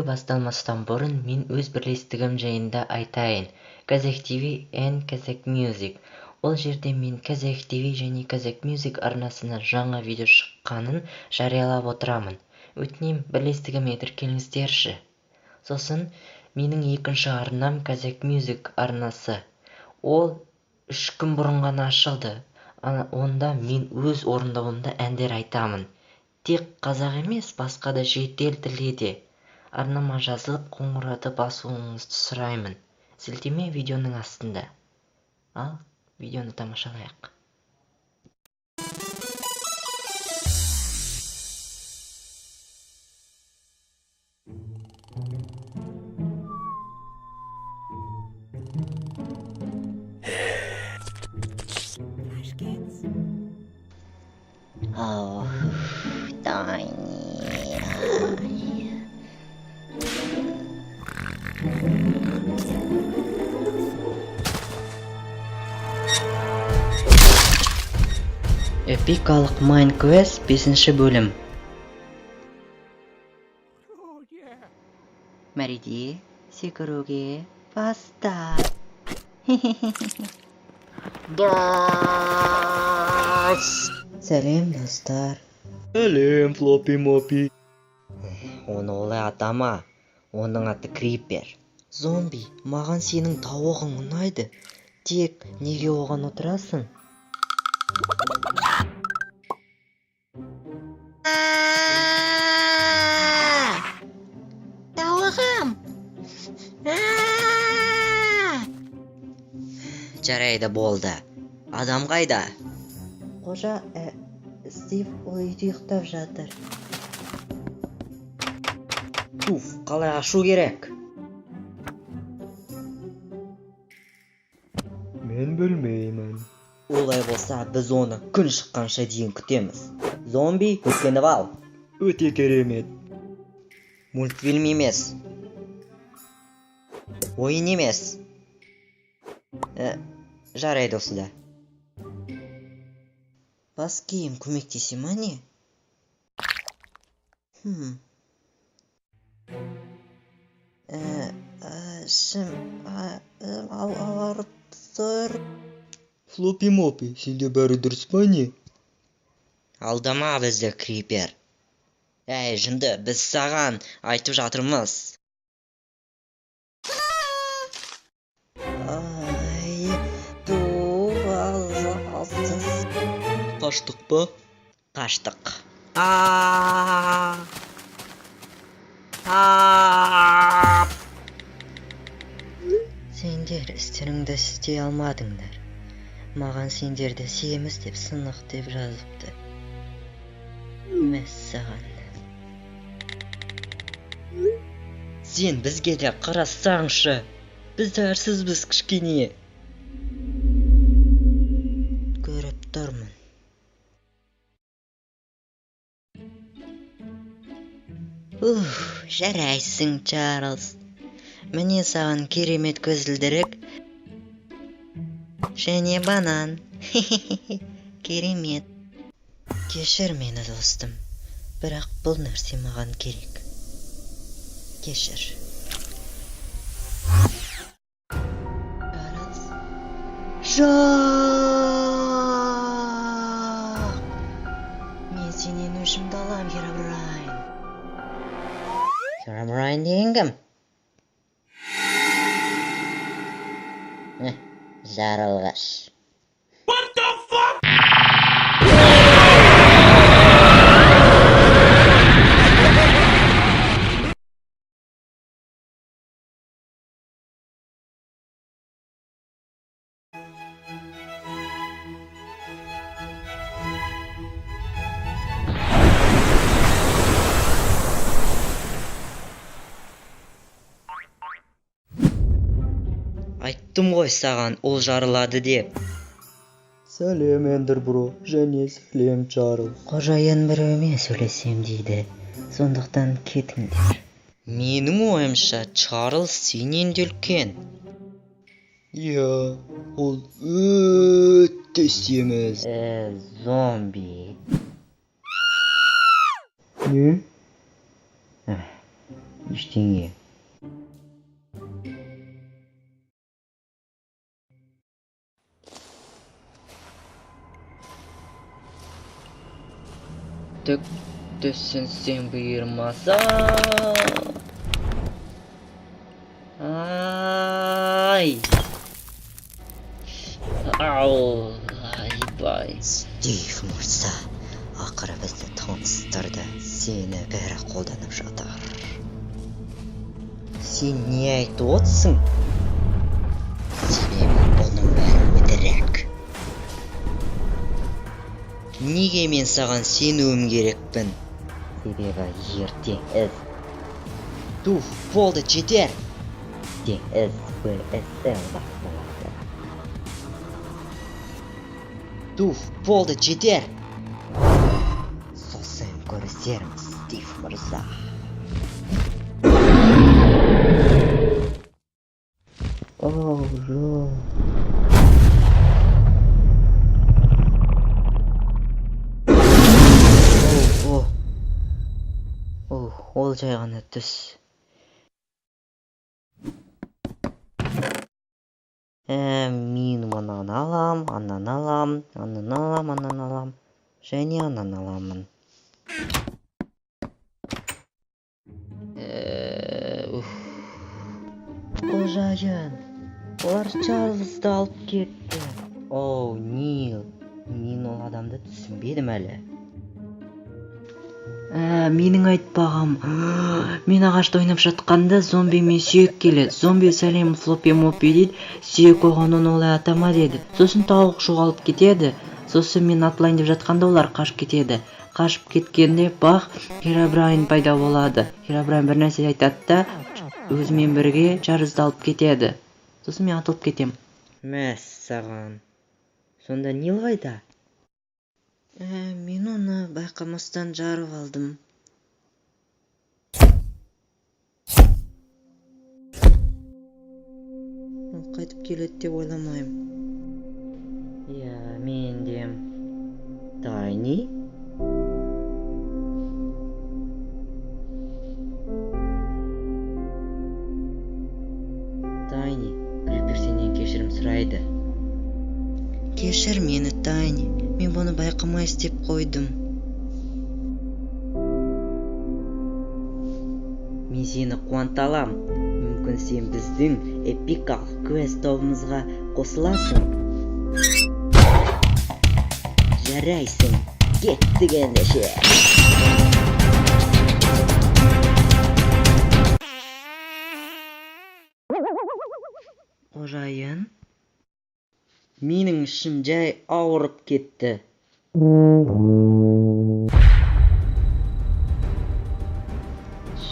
Видео басталмастан бұрын мен өз бірлестігім жайында айтайын. Kazakh TV and Kazakh Music. Ол жерде мен Kazakh TV және Kazakh Music арнасына жаңа видео шыққанын жариялап отырамын. Өтінем, бірлестігіме тіркеліңіздерші. Сосын, менің екінші арнам Kazakh Music арнасы. Ол 3 күн бұрын ғана ашылды. Онда мен өз орындауымда әндер айтамын. Тек қазақ емес, басқа да шетел тілде. Арнама жазылып, қоңырауды басуыңызды сұраймын. Сілтеме видеоның астында. Ал, видеоны тамашалайық. Oh, Tiny. Эпикалық Minecraft 5-ші бөлім. Мәреде, секіруге баста. Сәлем, достар. Сәлем, Флоппи Моппи. Оны олай атама. Оның аты Крипер. Зомби, маған сенің тауығың ұнайды. Тек неге оған отырасың? Тауығым! Жарайды болды. Адам қайда? Қожа, Стив ол үйде ұйықтап жатыр. Туф, қалай ашу керек? Мен білмеймін. Олай болса, біз оны күн шыққанша дейін күтеміз. Зомби, өткеніп ал. Өте керемет. Мультфильм емес. Ойын емес. Жарайды осыда. Бас киім көмектесе ма не? Ауырып тұр. Флоппи Моппи, сенде бәрі дұрыс па не? Алдама бізді, Крипер. Әй, жынды, біз саған айтып жатырмыз. Қаштық па? Қаштық. Сендер істеріңді істей алмадыңдар. Маған сендерді сиеміз деп сынық деп жазыпты. Мәссаған. Сен бізге де қарасаңшы. Біз дәрсізбіз кішкене. Көріп тұрмын. Жарайсың, Чарлз. Міне саған керемет көзілдірік. Және банан. Керемет. Кешір мені, достым. Бірақ бұл нәрсе маған керек. Кешір. Жоқ! Мен сенен өшімді алам, Херобрайн. Херобрайн деген кім? Жарылғыш. Айттым ғой саған, ол жарылады деп. Сәлем, Эндер бро, және сәлем, Чарлз. Қожайын біреумен сөйлесем дейді. Сондықтан кетіңдер. Менің ойымша, Чарлз сенен де үлкен. Иә, ол өте семіз. Зомби. Не? Ештеңе ештеңе. Түк түсінсең бұйырмасаң. Ай! Ау! Айбай! Стив мырза, ақыры бізді таныстырды. Сені бәрі қолданып жатыр. Сен не айтып отырсың? Себебі бұның бәрі өтірік. Неге мен саған сенуім керекпін? Себебі ертең із. Туф, болды, жетер. Ертең із БСЛ басталады. Туф, болды, жетер. Сосын көрісерміз, Стив мырза. Оу, жоқ. Ол жай ғана түс. Мен анан алам, және анан аламын. Қожайын, олар Чарльзды алып кетті. Оу, Нил, мен ол адамды түсінбедім әлі. Менің айтпағам. Мен ағашта ойнап жатқанда зомби мен сүйек келеді. Зомби сәлем флоппи моппи дейді. Сүйек оған оны олай атама деді. Сосын тауық жоғалып кетеді. Сосын мен атлайын деп жатқанда олар қашып кетеді. Қашып кеткенде бақ Херобрайн пайда болады. Херобрайн бір нәрсе айтады да өзімен бірге Чарльзды алып кетеді. Сосын мен атылып кетем. Мәссаған. Сонда Нил қайда? Мен оны байқамастан жарып алдым. Ол қайтып келеді деп ойламаймын. Мен де. Тайни? Тайни, Крипер сенен кешірім сұрайды. Кешір мені, Тайни. Мен бұны байқамай істеп қойдым. Мен сені қуанталам. Мүмкін сен біздің эпикалық квест тобымызға қосыласың. Жарайсың. Кеттік ендеше. Қожайын, менің ішім жай ауырып кетті.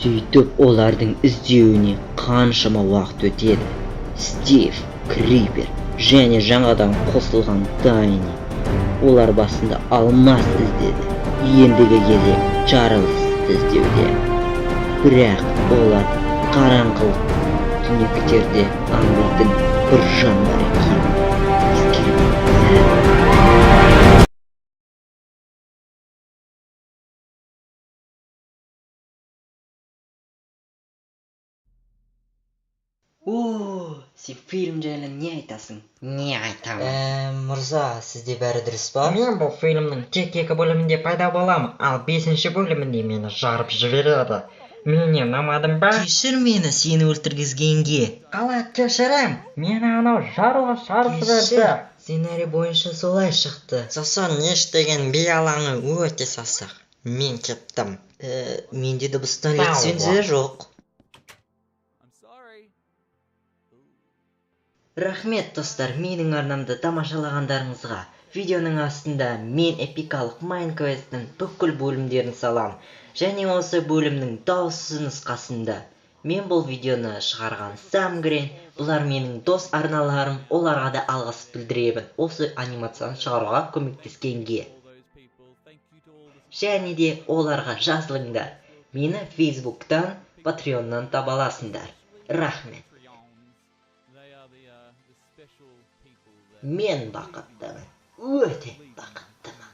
Сөйтіп олардың іздеуіне қаншама уақыт өтеді. Стив, Крипер және жаңадан қосылған Тайни. Олар басында алмас іздеді. Ендігі кезек Чарльзды іздеуде. Бірақ олар қараңғылық түнектерде аңдайтын бір жан бар екенін ескермейді. Сен фильм жайлы не айтасың? Не айтамын? Мырза, сізде бәрі дұрыс па? Мен бұл фильмнің тек 2 бөлімінде пайда боламын, ал 5-ші бөлімінде мені жарып жібереді. Менен ұнамадың ба? Кешір мені сені өлтіргізгенге. Қалай кешірем? Мені анау жарылға жарып жіберді. Сценарий бойынша солай шықты. Сосын ештеген би алаңы өте сасық. Мен кеттім. Менде дыбыстан лицензия жоқ. Рахмет достар, менің арнамды тамашалағандарыңызға. Видеоның астында мен эпикалық Майнквесттің бүкіл бөлімдерін салам. Және осы бөлімнің дауыссыз нұсқасында. Мен бұл видеоны шығарған Сам Грен. Бұлар менің дос арналарым, оларға да алғыс білдіремін осы анимацияны шығаруға көмектескенге. Және де оларға жазылыңдар. Мені Facebook'тан, Patreon'нан таба аласыңдар. Рахмет. Мен бақыттымын. Өте бақыттымын.